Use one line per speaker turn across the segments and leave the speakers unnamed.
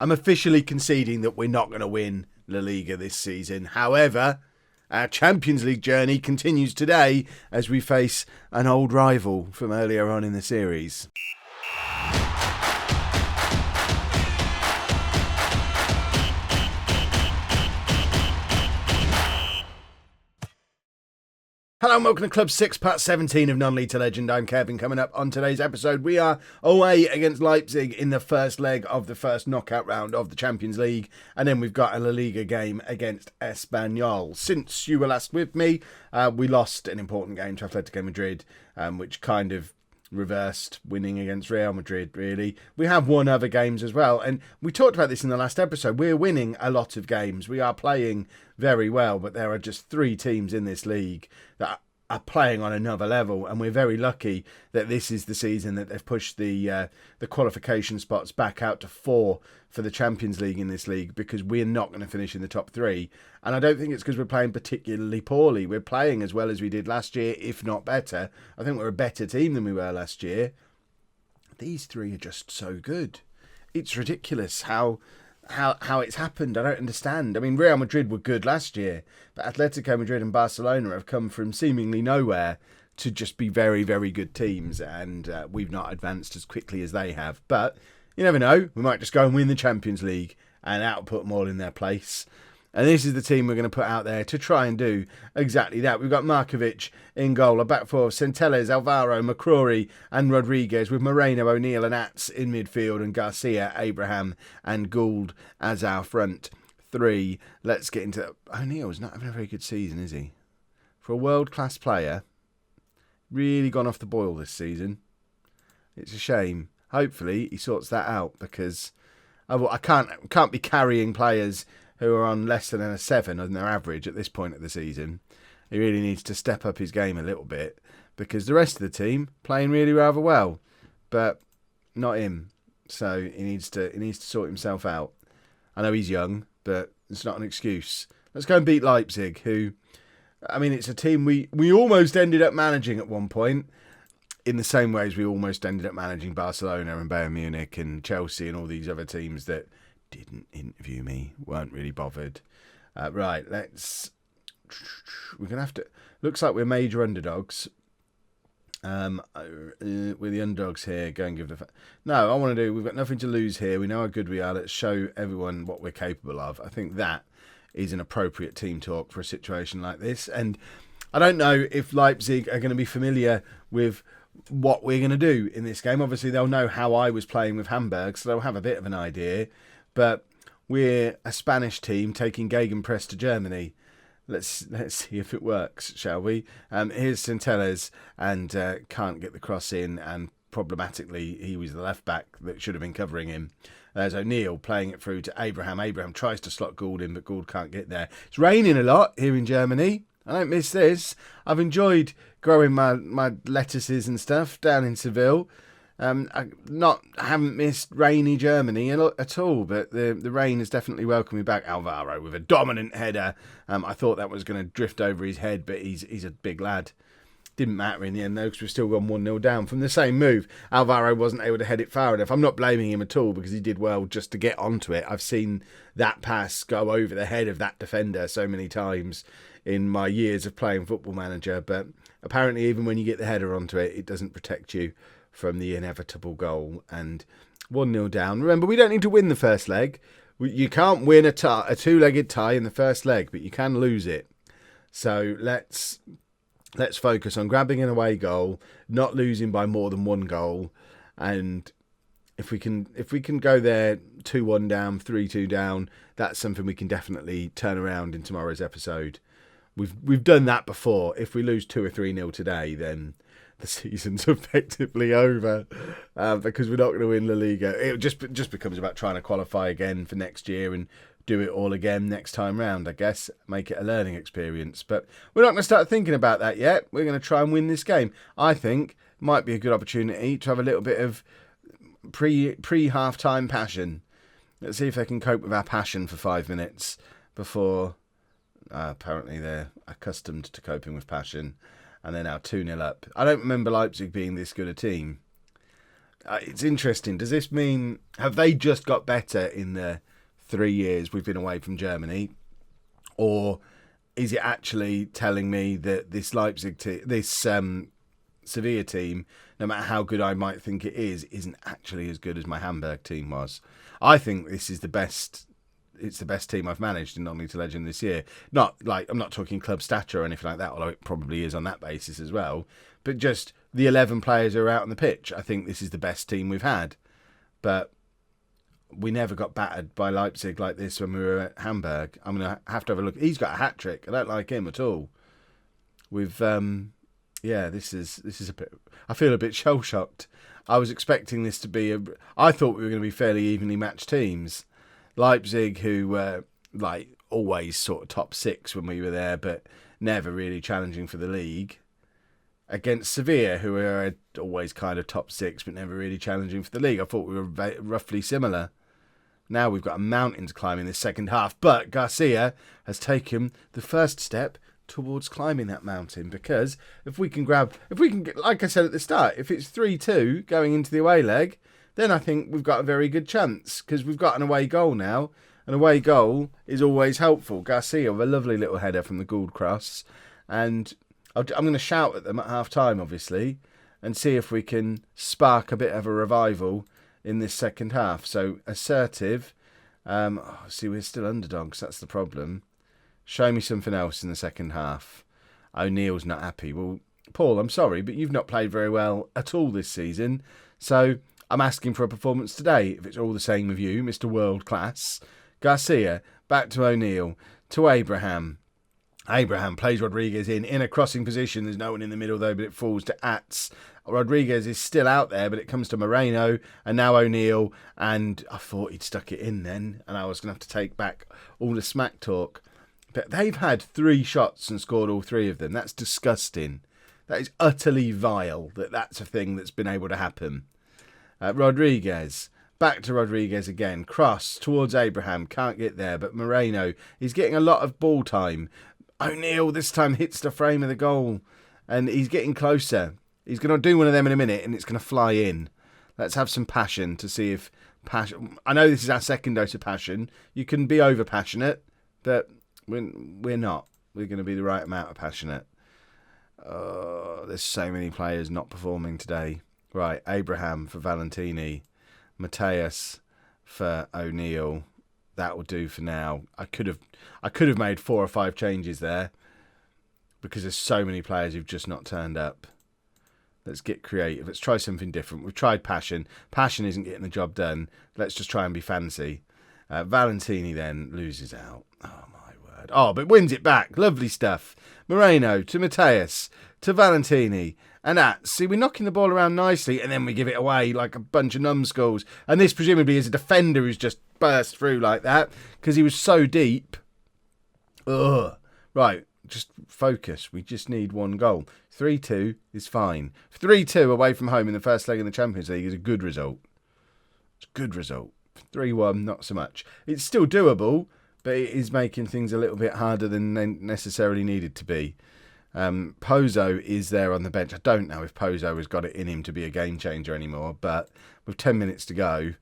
I'm officially conceding that we're not going to win La Liga this season. However, our Champions League journey continues today as we face an old rival from earlier on in the series. Hello and welcome to Club 6, part 17 of Non-League to Legend. I'm Kevin. Coming up on today's episode, we are away against Leipzig in the first leg of the first knockout round of the Champions League. And then we've got a La Liga game against Espanyol. Since you were last with me, we lost an important game to Atletico Madrid, which kind of reversed winning against Real Madrid, really. We have won other games as well. And we talked about this in the last episode. We're winning a lot of games. We are playing very well, but there are just 3 teams in this league that are playing on another level, and we're very lucky that this is the season that they've pushed the qualification spots back out to 4 for the Champions League in this league, because we're not going to finish in the top 3. And I don't think it's because we're playing particularly poorly. We're playing as well as we did last year, if not better. I think we're a better team than we were last year. These 3 are just so good. It's ridiculous how it's happened. I don't understand. I mean, Real Madrid were good last year, but Atletico Madrid and Barcelona have come from seemingly nowhere to just be very, very good teams, and we've not advanced as quickly as they have. But you never know. We might just go and win the Champions League and output them all in their place. And this is the team we're going to put out there to try and do exactly that. We've got Markovic in goal, a back four of Centelles, Alvaro, McCrory and Rodriguez, with Moreno, O'Neill and Atz in midfield, and Garcia, Abraham and Gould as our front 3. Let's get into... O'Neill's not having a very good season, is he? For a world-class player, really gone off the boil this season. It's a shame. Hopefully he sorts that out, because I can't be carrying players who are on less than a 7 on their average at this point of the season. He really needs to step up his game a little bit, because the rest of the team playing really rather well, but not him. So he needs to sort himself out. I know he's young, but it's not an excuse. Let's go and beat Leipzig, who, I mean, it's a team we almost ended up managing at one point, in the same way as we almost ended up managing Barcelona and Bayern Munich and Chelsea and all these other teams that didn't interview me, weren't really bothered. Right, we're going to have to... Looks like we're major underdogs. We're the underdogs here. Go and give the... No, I want to do... We've got nothing to lose here. We know how good we are. Let's show everyone what we're capable of. I think that is an appropriate team talk for a situation like this. And I don't know if Leipzig are going to be familiar with what we're going to do in this game. Obviously, they'll know how I was playing with Hamburg, so they'll have a bit of an idea. But we're a Spanish team taking gegenpress to Germany. Let's see if it works, shall we? Here's Centelles, and can't get the cross in, and problematically, he was the left back that should have been covering him. There's O'Neill playing it through to Abraham. Abraham tries to slot Gould in, but Gould can't get there. It's raining a lot here in Germany. I don't miss this. I've enjoyed growing my lettuces and stuff down in Seville. I haven't missed rainy Germany at all, but the rain has definitely welcomed me back. Alvaro with a dominant header. I thought that was going to drift over his head, but he's a big lad. Didn't matter in the end, though, because we've still gone 1-0 down from the same move. Alvaro wasn't able to head it far enough. I'm not blaming him at all, because he did well just to get onto it. I've seen that pass go over the head of that defender so many times in my years of playing Football Manager, but apparently even when you get the header onto it, it doesn't protect you from the inevitable goal. And 1-0 down. Remember, we don't need to win the first leg. You can't win a 2-legged tie in the first leg, but you can lose it. So let's focus on grabbing an away goal, not losing by more than 1 goal, and if we can go there 2-1 down, 3-2 down, that's something we can definitely turn around in tomorrow's episode. We've done that before. If we lose 2 or 3-0 today, then the season's effectively over, because we're not going to win La Liga. It just becomes about trying to qualify again for next year and do it all again next time round, I guess. Make it a learning experience. But we're not going to start thinking about that yet. We're going to try and win this game. I think it might be a good opportunity to have a little bit of pre-half-time passion. Let's see if they can cope with our passion for 5 minutes before... apparently they're accustomed to coping with passion, and they're now 2-0 up. I don't remember Leipzig being this good a team. it's interesting. Does this mean, have they just got better in the 3 years we've been away from Germany? Or is it actually telling me that this Sevilla team, no matter how good I might think it is, isn't actually as good as my Hamburg team was? I think this is the best. It's the best team I've managed in non-league to legend this year. Not like, I'm not talking club stature or anything like that, although it probably is on that basis as well. But just the 11 players who are out on the pitch. I think this is the best team we've had. But we never got battered by Leipzig like this when we were at Hamburg. I'm going to have a look. He's got a hat-trick. I don't like him at all. We've, this is a bit... I feel a bit shell-shocked. I was expecting this to be I thought we were going to be fairly evenly matched teams. Leipzig, who were like always sort of top 6 when we were there, but never really challenging for the league, against Sevilla, who were always kind of top 6, but never really challenging for the league. I thought we were roughly similar. Now we've got a mountain to climb in this second half, but Garcia has taken the first step towards climbing that mountain, because if we can, like I said at the start, if it's 3-2 going into the away leg, then I think we've got a very good chance, because we've got an away goal now. An away goal is always helpful. Garcia with a lovely little header from the Gould cross. And I'm going to shout at them at half-time, obviously, and see if we can spark a bit of a revival in this second half. So, assertive. See, we're still underdogs. That's the problem. Show me something else in the second half. O'Neill's not happy. Well, Paul, I'm sorry, but you've not played very well at all this season. So I'm asking for a performance today, if it's all the same with you, Mr. World Class. Garcia, back to O'Neill, to Abraham. Abraham plays Rodriguez in a crossing position. There's no one in the middle, though, but it falls to Atz. Rodriguez is still out there, but it comes to Moreno, and now O'Neill. And I thought he'd stuck it in then, and I was going to have to take back all the smack talk. But they've had 3 shots and scored all 3 of them. That's disgusting. That is utterly vile that that's a thing that's been able to happen. Rodriguez. Back to Rodriguez again. Cross towards Abraham. Can't get there. But Moreno is getting a lot of ball time. O'Neill this time hits the frame of the goal. And he's getting closer. He's going to do one of them in a minute and it's going to fly in. Let's have some passion to see if passion... I know this is our second dose of passion. You can be over passionate, but we're not. We're going to be the right amount of passionate. There's so many players not performing today. Right, Abraham for Valentini, Mateus for O'Neill. That will do for now. I could have made 4 or 5 changes there because there's so many players who've just not turned up. Let's get creative. Let's try something different. We've tried passion. Passion isn't getting the job done. Let's just try and be fancy. Valentini then loses out. Oh my word. Oh, but wins it back. Lovely stuff. Moreno to Mateus to Valentini. And see, we're knocking the ball around nicely, and then we give it away like a bunch of numbskulls. And this presumably is a defender who's just burst through like that because he was so deep. Ugh. Right, just focus. We just need 1 goal. 3-2 is fine. 3-2 away from home in the first leg in the Champions League is a good result. It's a good result. 3-1, not so much. It's still doable, but it is making things a little bit harder than they necessarily needed to be. Pozo is there on the bench. I don't know if Pozo has got it in him to be a game changer anymore, but with 10 minutes to go,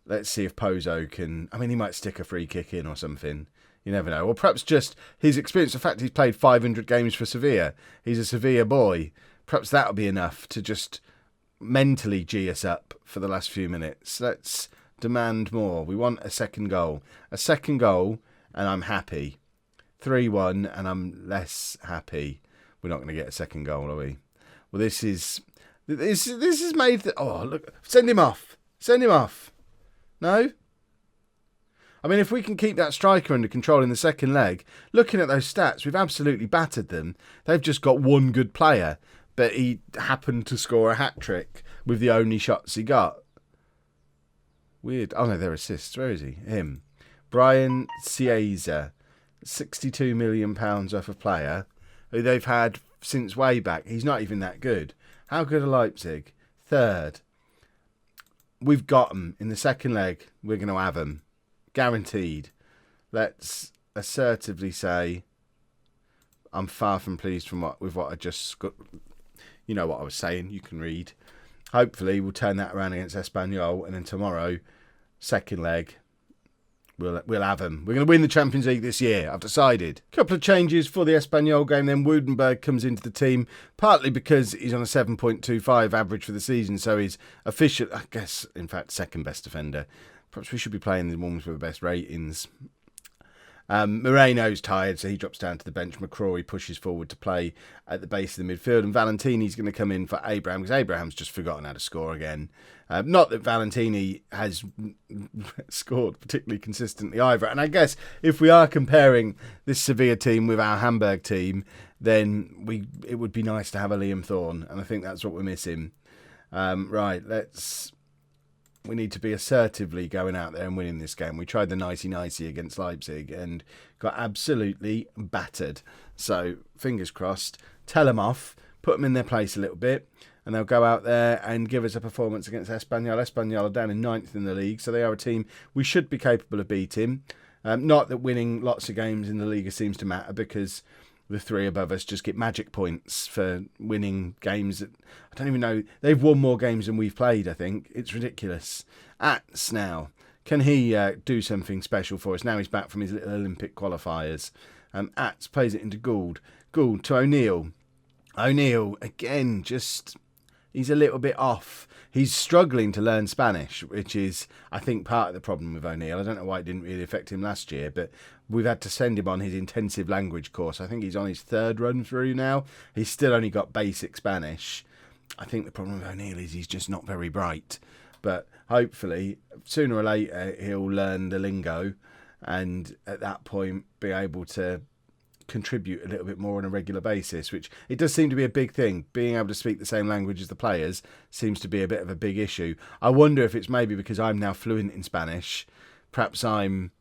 let's see if Pozo can... I mean, he might stick a free kick in or something. You never know. Or perhaps just his experience, the fact he's played 500 games for Sevilla. He's a Sevilla boy. Perhaps that'll be enough to just mentally G us up for the last few minutes. Let's demand more. We want a second goal. A second goal, and I'm happy. 3-1, and I'm less happy. We're not going to get a second goal, are we? Well, this is made... Oh, look. Send him off. Send him off. No? I mean, if we can keep that striker under control in the second leg, looking at those stats, we've absolutely battered them. They've just got 1 good player, but he happened to score a hat-trick with the only shots he got. Weird. Oh, no, they're assists. Where is he? Him. Brian Cieza. £62 million worth of player who they've had since way back. He's not even that good. How good are Leipzig? 3rd. We've got them. In the second leg, we're going to have them. Guaranteed. Let's assertively say I'm far from pleased with what I just got. You know what I was saying. You can read. hopefully we'll turn that around against Espanyol, and then tomorrow, second leg, we'll have them. We're going to win the Champions League this year, I've decided. A couple of changes for the Espanyol game then. Woudenberg comes into the team, partly because he's on a 7.25 average for the season, so he's official, I guess, in fact, second best defender. Perhaps we should be playing the ones with the best ratings. Moreno's tired, so he drops down to the bench. McCrory pushes forward to play at the base of the midfield, and Valentini's going to come in for Abraham, because Abraham's just forgotten how to score again. Not that Valentini has scored particularly consistently either. And I guess if we are comparing this Sevilla team with our Hamburg team, then it would be nice to have a Liam Thorne, and I think that's what we're missing. Right, we need to be assertively going out there and winning this game. We tried the nicey-nicey against Leipzig and got absolutely battered. So, fingers crossed, tell them off, put them in their place a little bit, and they'll go out there and give us a performance against Espanyol. Espanyol are down in 9th in the league, so they are a team we should be capable of beating. Not that winning lots of games in the Liga seems to matter, because the three above us just get magic points for winning games that, I don't even know, they've won more games than we've played, I think. It's ridiculous. Ats now, can he do something special for us? Now he's back from his little Olympic qualifiers. Ats plays it into Gould. Gould to O'Neill. O'Neill, again, he's a little bit off. He's struggling to learn Spanish, which is, I think, part of the problem with O'Neill. I don't know why it didn't really affect him last year, but we've had to send him on his intensive language course. I think he's on his third run through now. He's still only got basic Spanish. I think the problem with O'Neill is he's just not very bright. But hopefully, sooner or later, he'll learn the lingo and at that point be able to contribute a little bit more on a regular basis, which it does seem to be a big thing. Being able to speak the same language as the players seems to be a bit of a big issue. I wonder if it's maybe because I'm now fluent in Spanish. Perhaps I'm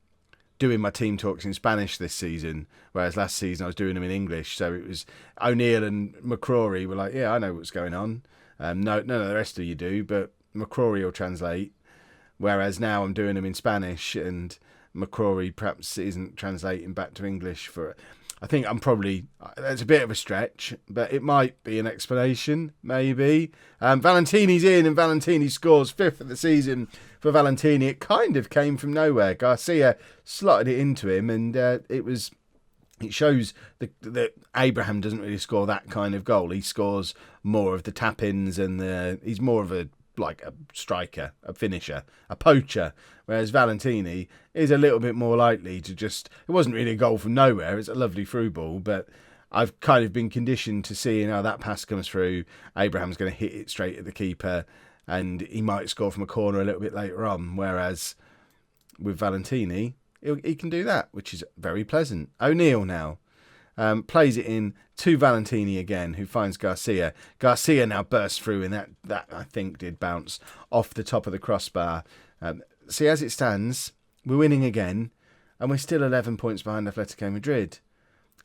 doing my team talks in Spanish this season, whereas last season I was doing them in English. So it was O'Neill and McCrory were like, yeah, I know what's going on. No, none of the rest of you do, but McCrory will translate. Whereas now I'm doing them in Spanish, and McCrory perhaps isn't translating back to English for it. I think that's a bit of a stretch, but it might be an explanation, maybe. Valentini's in, and Valentini scores 5th of the season for Valentini. It kind of came from nowhere. Garcia slotted it into him, and it shows that Abraham doesn't really score that kind of goal. He scores more of the tap-ins, and he's more of a striker, a finisher, a poacher, whereas Valentini is a little bit more likely to it wasn't really a goal from nowhere, it's a lovely through ball, but I've kind of been conditioned to seeing how that pass comes through. Abraham's going to hit it straight at the keeper, and he might score from a corner a little bit later on, whereas with Valentini, he can do that, which is very pleasant. O'Neill now. Plays it in to Valentini again, who finds Garcia. Garcia now bursts through, and that I think did bounce off the top of the crossbar. See, as it stands, we're winning again, and we're still 11 points behind Atletico Madrid.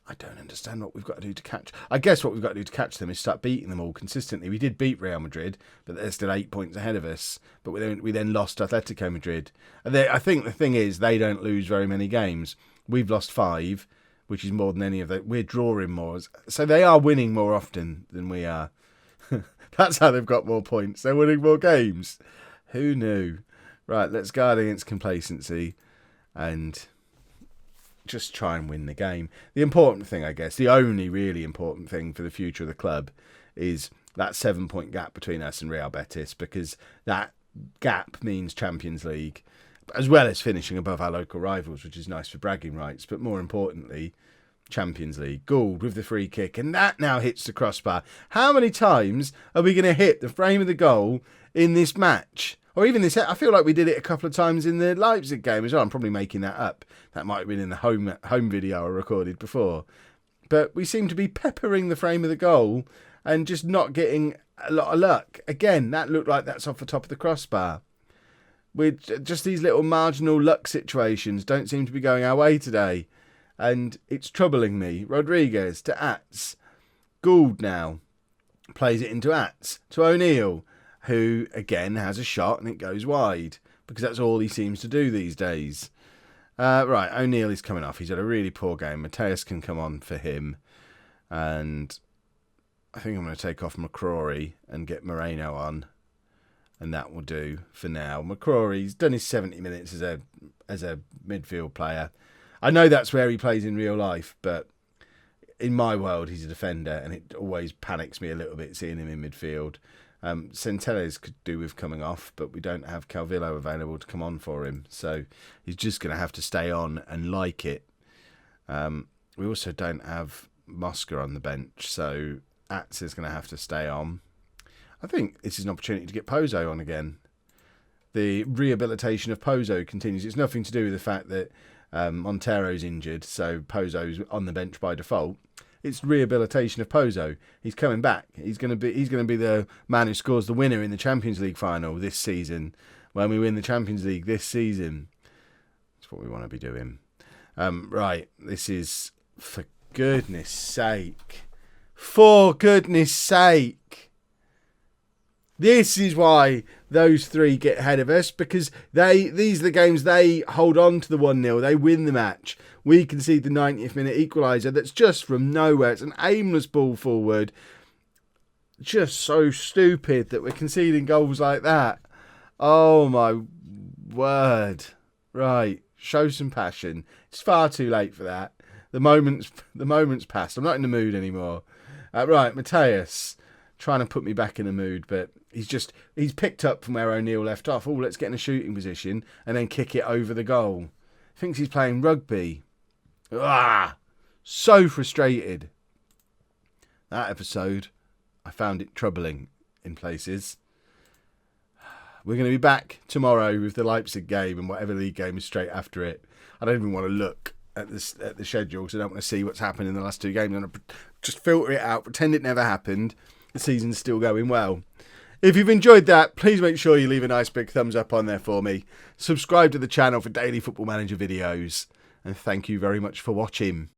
I don't understand what we've got to do to catch. I guess what we've got to do to catch them is start beating them all consistently. We did beat Real Madrid, but they're still 8 points ahead of us. But we then lost Atletico Madrid. And I think the thing is, they don't lose very many games. We've lost 5. Which is more than any of that. We're drawing more. So they are winning more often than we are. That's how they've got more points. They're winning more games. Who knew? Right, let's guard against complacency and just try and win the game. The important thing, I guess, the only really important thing for the future of the club is that 7-point gap between us and Real Betis, because that gap means Champions League, as well as finishing above our local rivals, which is nice for bragging rights, but more importantly, Champions League. Gould with the free kick, and that now hits the crossbar. How many times are we going to hit the frame of the goal in this match? Or even this, I feel like we did it a couple of times in the Leipzig game as well. I'm probably making that up. That might have been in the home video I recorded before. But we seem to be peppering the frame of the goal and just not getting a lot of luck. Again, that looked like that's off the top of the crossbar. With just these little marginal luck situations don't seem to be going our way today. And it's troubling me. Rodriguez to Ats. Gould now plays it into Ats. To O'Neill, who again has a shot and it goes wide. Because that's all he seems to do these days. Right, O'Neill is coming off. He's had a really poor game. Mateus can come on for him. And I think I'm going to take off McCrory and get Moreno on. And that will do for now. McCrory's done his 70 minutes as a midfield player. I know that's where he plays in real life, but in my world, he's a defender, and it always panics me a little bit seeing him in midfield. Centelles could do with coming off, but we don't have Calvillo available to come on for him, so he's just going to have to stay on and like it. We also don't have Mosca on the bench, so Atz is going to have to stay on. I think this is an opportunity to get Pozo on again. The rehabilitation of Pozo continues. It's nothing to do with the fact that Montero's injured, so Pozo's on the bench by default. It's rehabilitation of Pozo. He's coming back. He's going to be the man who scores the winner in the Champions League final this season. When we win the Champions League this season, that's what we want to be doing. Right, this is for goodness sake. For goodness sake. This is why those three get ahead of us, because these are the games they hold on to the 1-0. They win the match. We concede the 90th minute equaliser that's just from nowhere. It's an aimless ball forward. Just so stupid that we're conceding goals like that. Oh my word. Right, show some passion. It's far too late for that. The moment's passed. I'm not in the mood anymore. Right, Mateus. Trying to put me back in the mood, but he's picked up from where O'Neill left off. Oh, let's get in a shooting position and then kick it over the goal. Thinks he's playing rugby. So frustrated. That episode, I found it troubling in places. We're going to be back tomorrow with the Leipzig game and whatever league game is straight after it. I don't even want to look at the schedule, because I don't want to see what's happened in the last two games. I'm going to just filter it out, pretend it never happened. The season's still going well. If you've enjoyed that, please make sure you leave a nice big thumbs up on there for me. Subscribe to the channel for daily Football Manager videos. And thank you very much for watching.